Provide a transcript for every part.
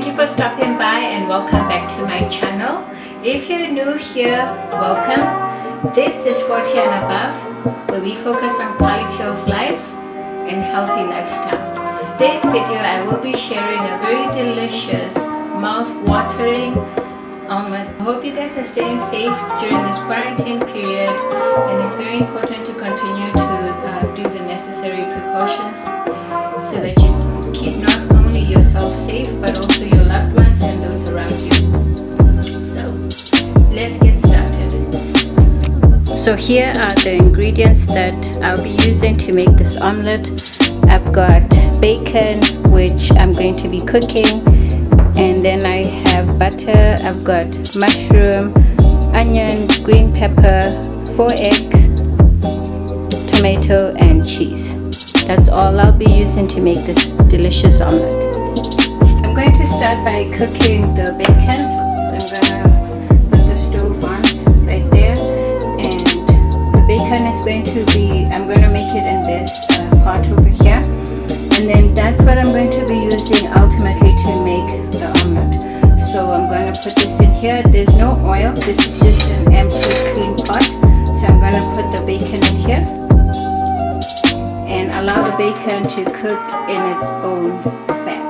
Thank you for stopping by and welcome back to my channel. If you're new here, welcome. This is 40 and above, where we focus on quality of life and healthy lifestyle. Today's video I will be sharing a very delicious, mouth-watering omelette. I hope you guys are staying safe during this quarantine period, and it's very important to continue to do the necessary precautions so that you keep not only yourself safe but also your loved ones and those around you. So let's get started. So here are the ingredients that I'll be using to make this omelette. I've got bacon, which I'm going to be cooking, and then I have butter. I've got mushroom, onion, green pepper, 4 eggs, tomato and cheese. That's all I'll be using to make this delicious omelette. I'm going to start by cooking the bacon. So I'm gonna put the stove on right there, and the bacon is going to be, I'm going to make it in this pot over here, and then that's what I'm going to be using ultimately to make the omelette. So I'm going to put this in here. There's no oil, this is just an empty clean pot. So I'm going to put the bacon in here and allow the bacon to cook in its own fat.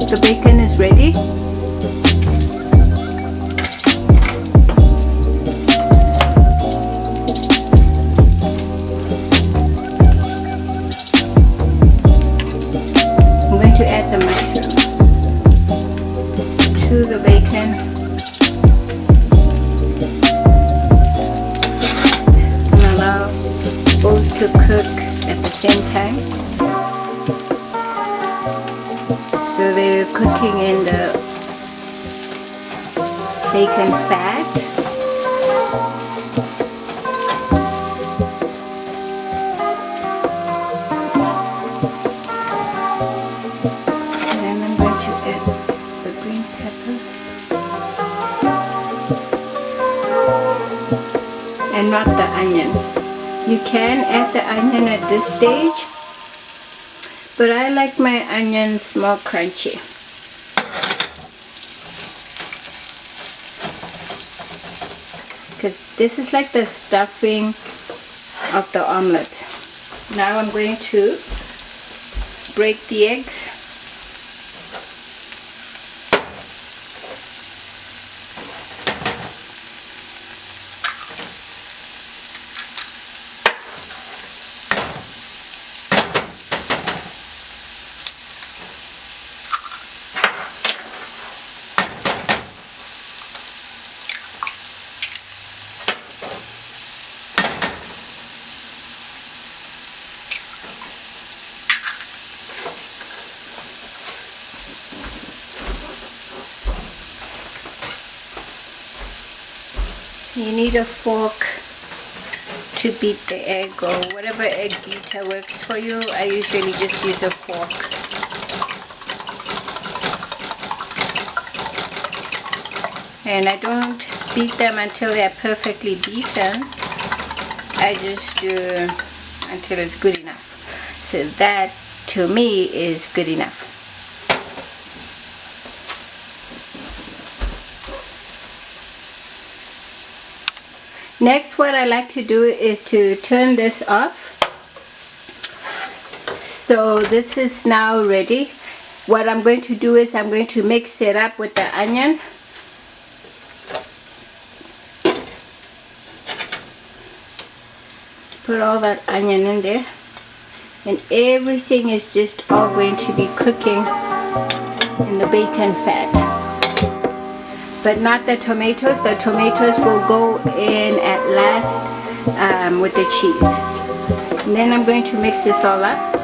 The bacon is ready. I'm going to add the mushroom to the bacon and allow both to cook at the same time. So they're cooking in the bacon fat. And then I'm going to add the green pepper and not the onion. You can add the onion at this stage, but I like my onions more crunchy. Because this is like the stuffing of the omelette. Now I'm going to break the eggs. You need a fork to beat the egg, or whatever egg beater works for you. I usually just use a fork. And I don't beat them until they're perfectly beaten. I just do until it's good enough. So that to me is good enough. Next, what I like to do is to turn this off. So this is now ready. What I'm going to do is I'm going to mix it up with the onion put all that onion in there, and everything is just all going to be cooking in the bacon fat, but not the tomatoes. The tomatoes will go in at last with the cheese. And then I'm going to mix this all up.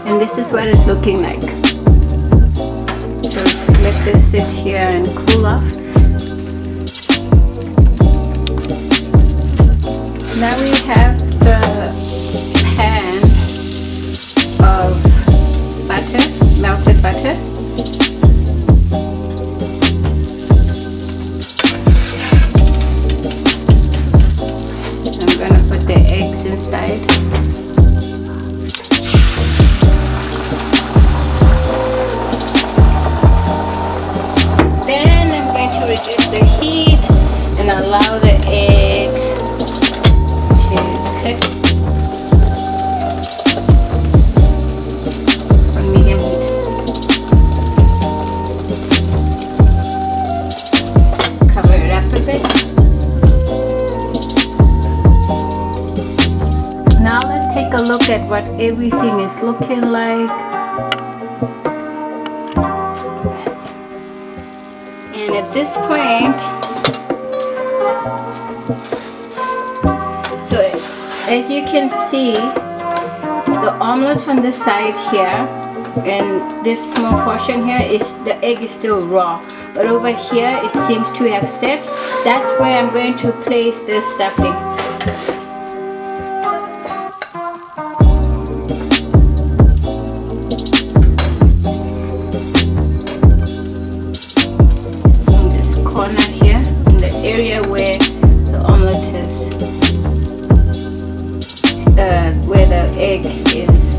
And this is what it's looking like. So let this sit here and cool off. Now we have the pan of butter, melted butter. I'm gonna put the eggs inside. Reduce the heat and allow the eggs to cook on medium heat. Cover it up a bit. Now let's take a look at what everything is looking like. And at this point, so as you can see, the omelette on this side here and this small portion here is the egg is still raw, but over here it seems to have set. That's where I'm going to place the stuffing. Area where the omelette is, where the egg is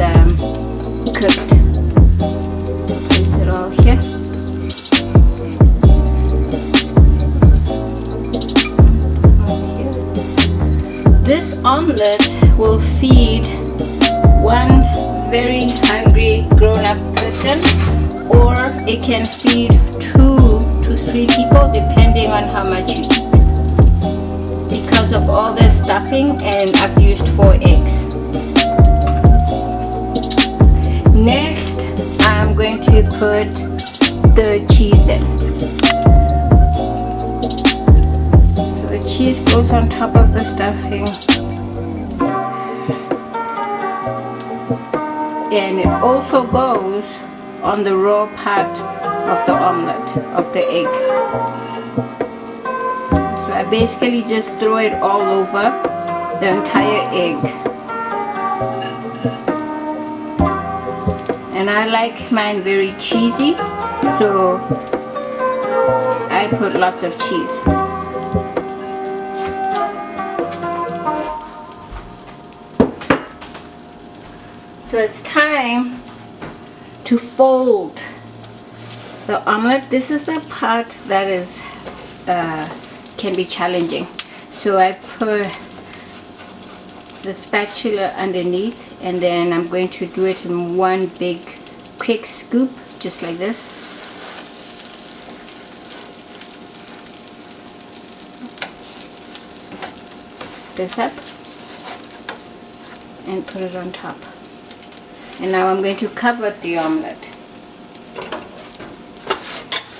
cooked. Place it all here. This omelette will feed one very hungry grown-up person, or it can feed 2 to 3 people depending on how much you eat, because of all the stuffing, and I've used 4 eggs. Next I'm going to put the cheese in. So the cheese goes on top of the stuffing, and it also goes on the raw part of the omelette, of the egg. So I basically just throw it all over the entire egg. And I like mine very cheesy, so I put lots of cheese. So it's time to fold the omelette. This is the part that is can be challenging. So I put the spatula underneath, and then I'm going to do it in one big quick scoop, just like this. This up and put it on top. And now I'm going to cover the omelette.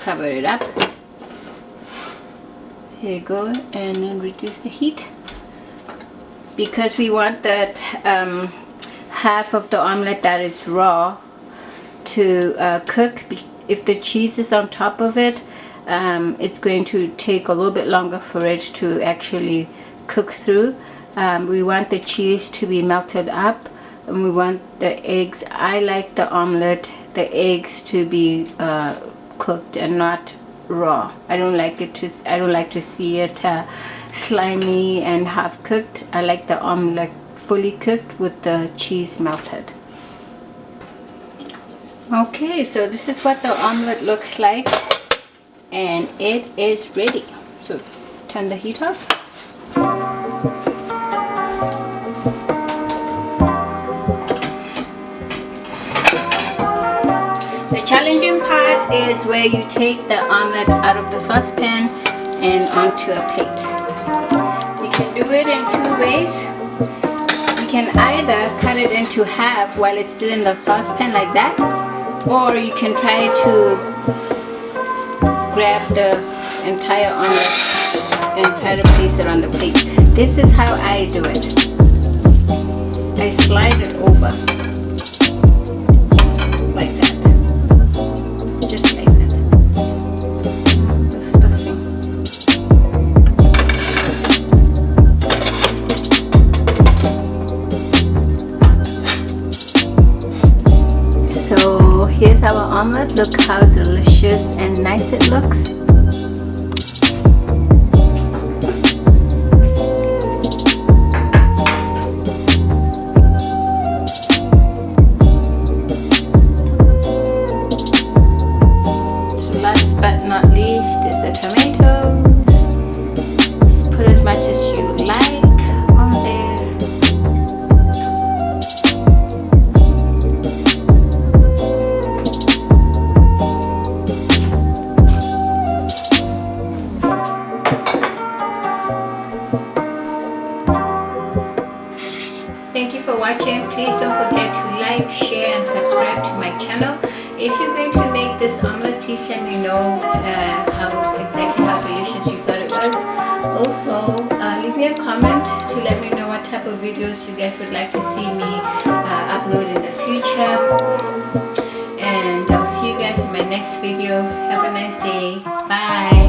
Cover it up. Here you go, and then reduce the heat, because we want that half of the omelette that is raw to cook. If the cheese is on top of it, it's going to take a little bit longer for it to actually cook through. We want the cheese to be melted up, and we want the eggs. I like the omelette, the eggs to be cooked and not raw. I don't like to see it slimy and half cooked. I like the omelette fully cooked with the cheese melted. Okay, so this is what the omelette looks like, and it is ready. So turn the heat off. is where you take the omelette out of the saucepan and onto a plate. You can do it in two ways. You can either cut it into half while it's still in the saucepan like that, or you can try to grab the entire omelette and try to place it on the plate. This is how I do it. I slide it over like that, just like that. The stuffing. So here's our omelette. Look how delicious and nice it looks. But not least is the tomatoes. Just put as much as you like on there. Thank you for watching. Please don't forget to like, share and subscribe to my channel. If you're going to make this omelette, please let me know exactly how delicious you thought it was. Also, leave me a comment to let me know what type of videos you guys would like to see me upload in the future. And I'll see you guys in my next video. Have a nice day. Bye.